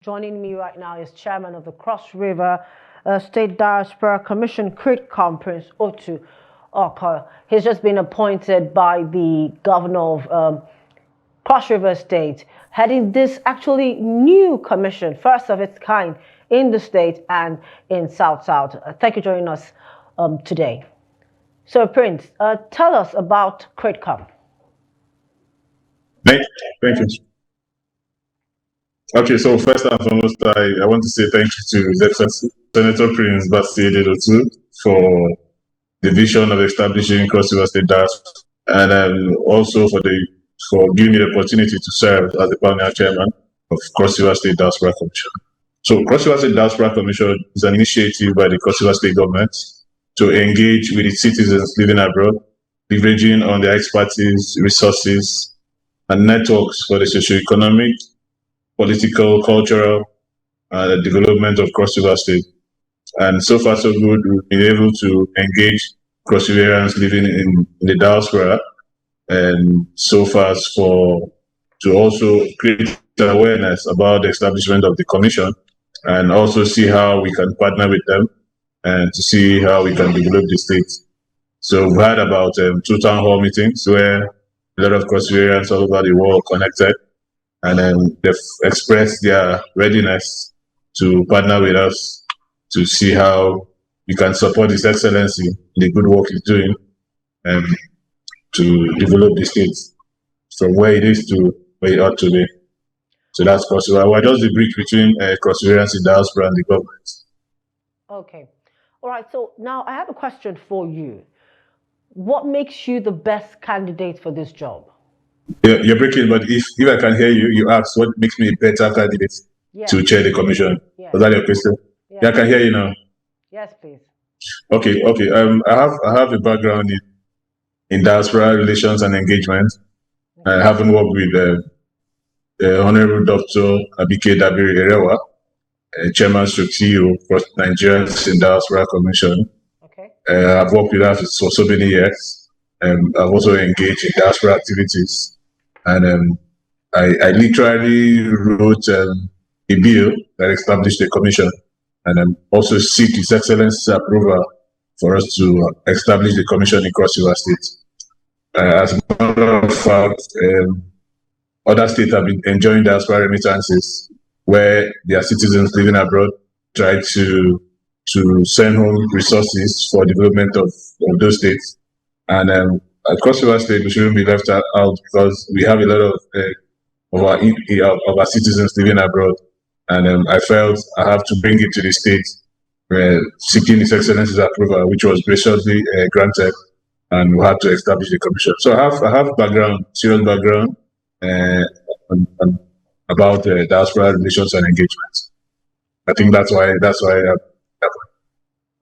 Joining me right now is Chairman of the Cross River State Diaspora Commission, CRIDCOM, Prince Otu Oko. He's just been appointed by the governor of Cross River State, heading this actually new commission, first of its kind in the state and in South-South. Thank you for joining us today. So, Prince, tell us about CRIDCOM. Thank you. Okay, so first and foremost, I want to say thank you to Senator Prince Bassey for the vision of establishing Cross River State Diaspora, and also for giving me the opportunity to serve as the pioneer chairman of Cross River State Diaspora Commission. So Cross River State Diaspora Commission is an initiative by the Cross River State government to engage with its citizens living abroad, leveraging on their expertise, resources, and networks for the socio-economic, political, cultural, and the development of Cross River State. And so far, so good, we've been able to engage Cross Riverians living in the diaspora, and so far to also create awareness about the establishment of the commission, and also see how we can partner with them and to see how we can develop the state. So we've had about 2 town hall meetings where a lot of Cross Riverians all over the world connected, and then they've expressed their readiness to partner with us to see how we can support His Excellency in the good work he's doing and to develop the state from where it is to where it ought to be. So that's Cross River. We're just the bridge between Cross Riverians in diaspora and the government. Okay. All right. So now I have a question for you. What makes you the best candidate for this job? Yeah, you're breaking, but if I can hear you, you ask what makes me a better candidate to chair the commission. Yes. Was that your question? Yes. Yeah, I can hear you now. Yes, please. Okay. I have a background in diaspora relations and engagement. I haven't worked with the Honorable Dr. Abike Dabiri Erewa, Chairman CEO for Nigerians in Diaspora Commission. Okay. I've worked with her for so many years. I've also engaged in diaspora activities. And I literally wrote a bill that established the commission, and also seek His Excellency's approval for us to establish the commission in Cross River State. As a matter of fact, other states have been enjoying diaspora remittances where their citizens living abroad try to send home resources for development of those states. And at Cross River State, we shouldn't be left out because we have a lot of our citizens living abroad. And I felt I have to bring it to the state, seeking His Excellency's approval, which was graciously granted, and we had to establish the commission. So I have serious background about diaspora relations and engagement. I think that's why.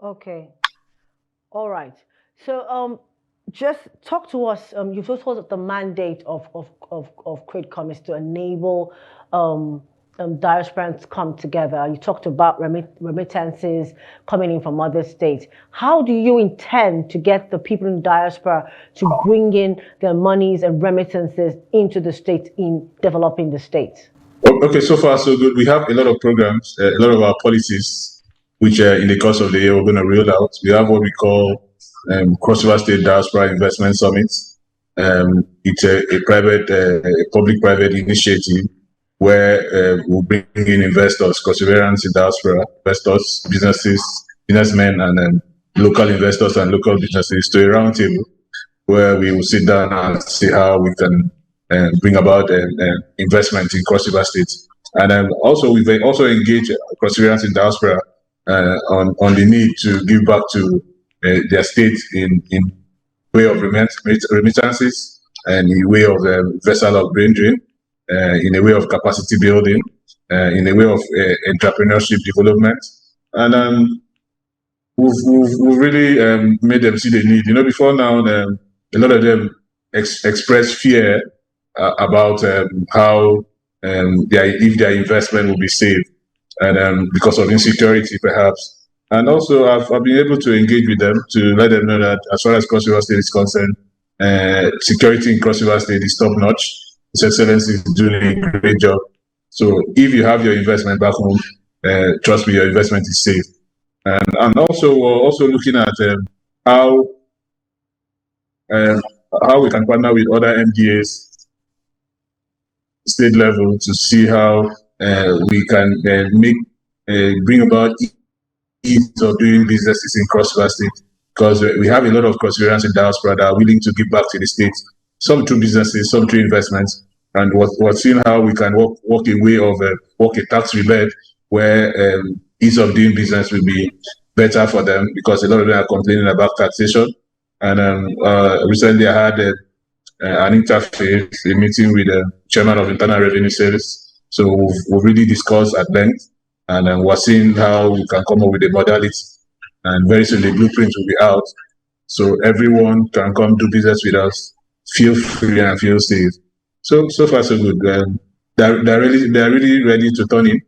Okay. All right. So just talk to us. You've told us that the mandate of CRIDCOM is to enable diasporans come together. You talked about remittances coming in from other states. How do you intend to get the people in diaspora to bring in their monies and remittances into the state in developing the state? Okay, so far so good. We have a lot of programs, a lot of our policies, which in the course of the year we're going to roll out. We have what we call Cross River State Diaspora Investment Summit. It's a public-private initiative where we'll bring in investors, Cross Riverians in diaspora, investors, businessmen, and local investors and local businesses to a roundtable where we will sit down and see how we can bring about investment in Cross River State. And also we've also engaged Cross Riverians in diaspora on the need to give back to their state in way of remittances and in way of vessel of brain drain, in a way of capacity building, in a way of entrepreneurship development. And we've really made them see the need. Before now, a lot of them express fear about how if their investment will be saved, and because of insecurity perhaps. And also I've been able to engage with them to let them know that as far as Cross River State is concerned, security in Cross River State is top notch. His Excellency is doing a great job. So if you have your investment back home, trust me, your investment is safe. And also, we're also looking at how we can partner with other MDAs state level to see how we can bring about ease of doing businesses in cross-river states, because we have a lot of cross-rivers in diaspora that are willing to give back to the states, some through businesses, some through investments, and we're seeing how we can walk a way of walk a tax rebate where ease of doing business will be better for them, because a lot of them are complaining about taxation. And recently I had an interface, a meeting with the chairman of Internal Revenue Service. So we've really discussed at length, and we're seeing how we can come up with a modality. And very soon the blueprint will be out, so everyone can come do business with us, feel free and feel safe. So far so good. They're really ready to turn in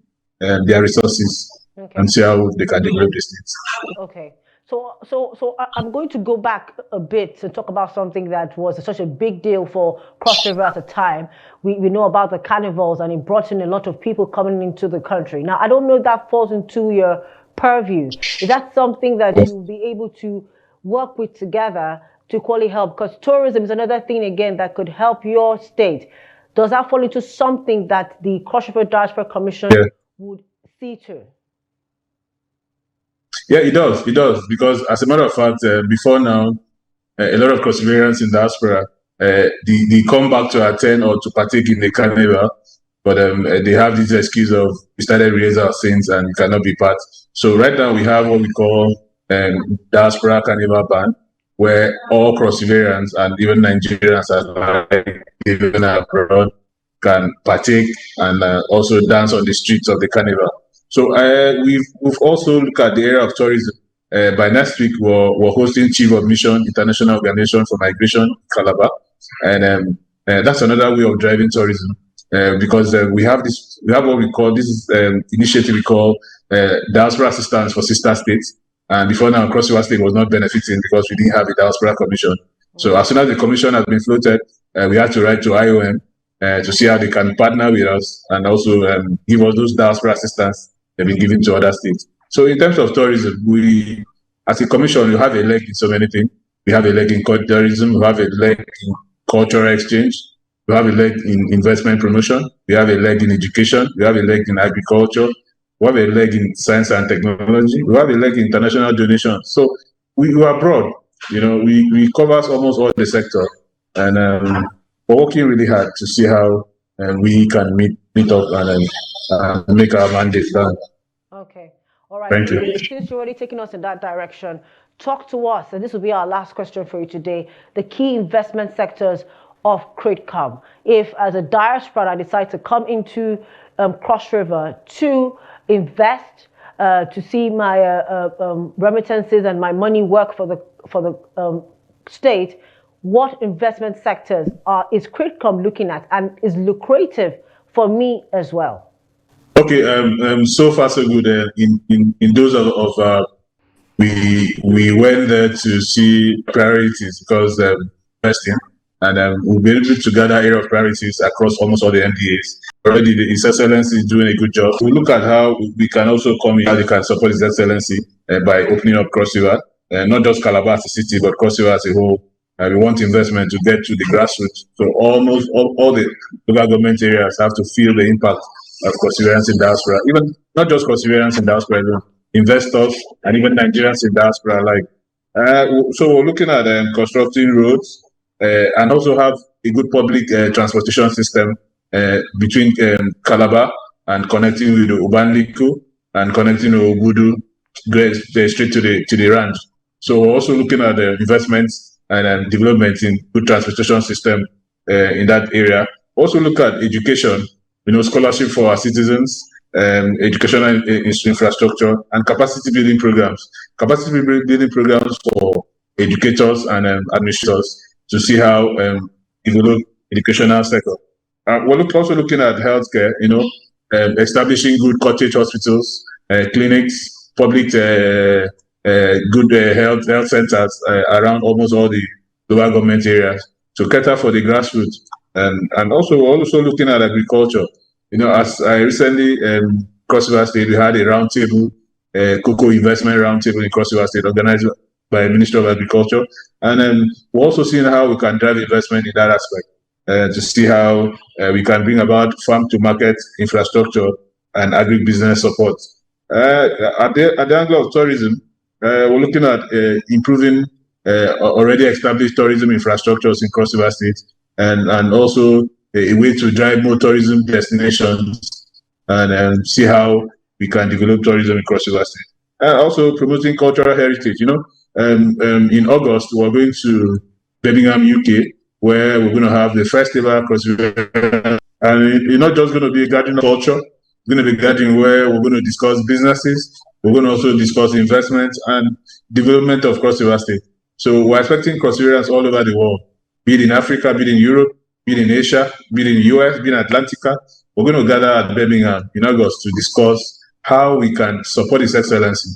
their resources and see how they can develop the states. Okay. So I'm going to go back a bit to talk about something that was such a big deal for Cross River at the time. We know about the carnivals, and it brought in a lot of people coming into the country. Now, I don't know if that falls into your purview. Is that something that you'll be able to work with together to quality help? Because tourism is another thing, again, that could help your state. Does that fall into something that the Cross River Diaspora Commission would see to? Yeah, it does. It does, because as a matter of fact, before now, a lot of cross-rivers in diaspora, they come back to attend or to partake in the carnival, but they have this excuse of we started raising our sins and cannot be part. So right now we have what we call Diaspora Carnival Ban, where all cross-rivers and even Nigerians even abroad can partake and also dance on the streets of the carnival. So we've also looked at the area of tourism. By next week, we're hosting Chief of Mission International Organization for Migration, Calabar, and that's another way of driving tourism, because we have what we call this initiative we call Diaspora Assistance for Sister States. And before now, Cross River State was not benefiting because we didn't have a Diaspora Commission. So as soon as the commission has been floated, we had to write to IOM to see how they can partner with us and also give us those diaspora assistance they've been given to other states. So in terms of tourism, we, as a commission, we have a leg in so many things. We have a leg in tourism, we have a leg in cultural exchange, we have a leg in investment promotion, we have a leg in education, we have a leg in agriculture, we have a leg in science and technology, we have a leg in international donations. So we are broad, we cover almost all the sector, and we're working really hard to see how we can meet up and make our mandate done. Okay. All right. Thank you. Since you're already taking us in that direction, talk to us, and this will be our last question for you today, the key investment sectors of CRIDCOM. If, as a diaspora, I decide to come into Cross River to invest, to see my remittances and my money work for the state, what investment sectors is CRIDCOM looking at and is lucrative for me as well? Okay, so far so good. In those of we went there to see priorities because investing, and we'll be able to gather area of priorities across almost all the MDAs. Already, His Excellency is doing a good job. We look at how we can also come in, how they can support His Excellency by opening up Cross River, not just Calabar as a city, but Cross River as a whole. We want investment to get to the grassroots. So almost all the local government areas have to feel the impact of perseverance in diaspora. Even not just perseverance in diaspora, investors and even Nigerians in diaspora. So we're looking at constructing roads and also have a good public transportation system between Calabar and connecting with Ubanliku and connecting with Obudu straight to the ranch. So we're also looking at investments and development in good transportation system in that area. Also look at education, scholarship for our citizens, educational infrastructure, and capacity building programs. Capacity building programs for educators and administrators to see how develop educational sector. We're also looking at healthcare, establishing good cottage hospitals, clinics, public good health centers around almost all the local government areas to cater for the grassroots. And also, we're also looking at agriculture. As I recently Cross River State, we had a roundtable, cocoa investment roundtable in Cross River State, organized by the Ministry of Agriculture, and we're also seeing how we can drive investment in that aspect to see how we can bring about farm-to-market infrastructure and agribusiness support. At the angle of tourism, we're looking at improving already established tourism infrastructures in Cross River State, and also a way to drive more tourism destinations and see how we can develop tourism in Cross River State. And also promoting cultural heritage. In August, we're going to Birmingham, UK, where we're going to have the festival Cross River. And it's not just going to be a gathering of culture, it's going to be a gathering where we're going to discuss businesses, we're going to also discuss investments and development of Cross River State. So we're expecting Cross Rivers all over the world, be it in Africa, be it in Europe, be it in Asia, be it in the US, be it in Atlantica. We're going to gather at Birmingham in August to discuss how we can support His Excellency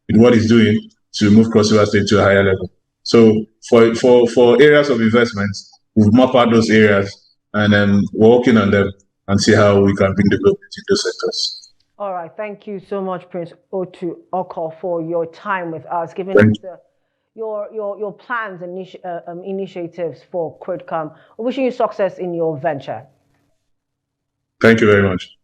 in what he's doing to move Cross River State to a higher level. So for areas of investments, we've mapped out those areas and then we're working on them and see how we can bring development in those sectors. All right. Thank you so much, Prince Otu Oko, for your time with us, giving us your plans and initiatives for CRIDCOM. Wishing you success in your venture. Thank you very much.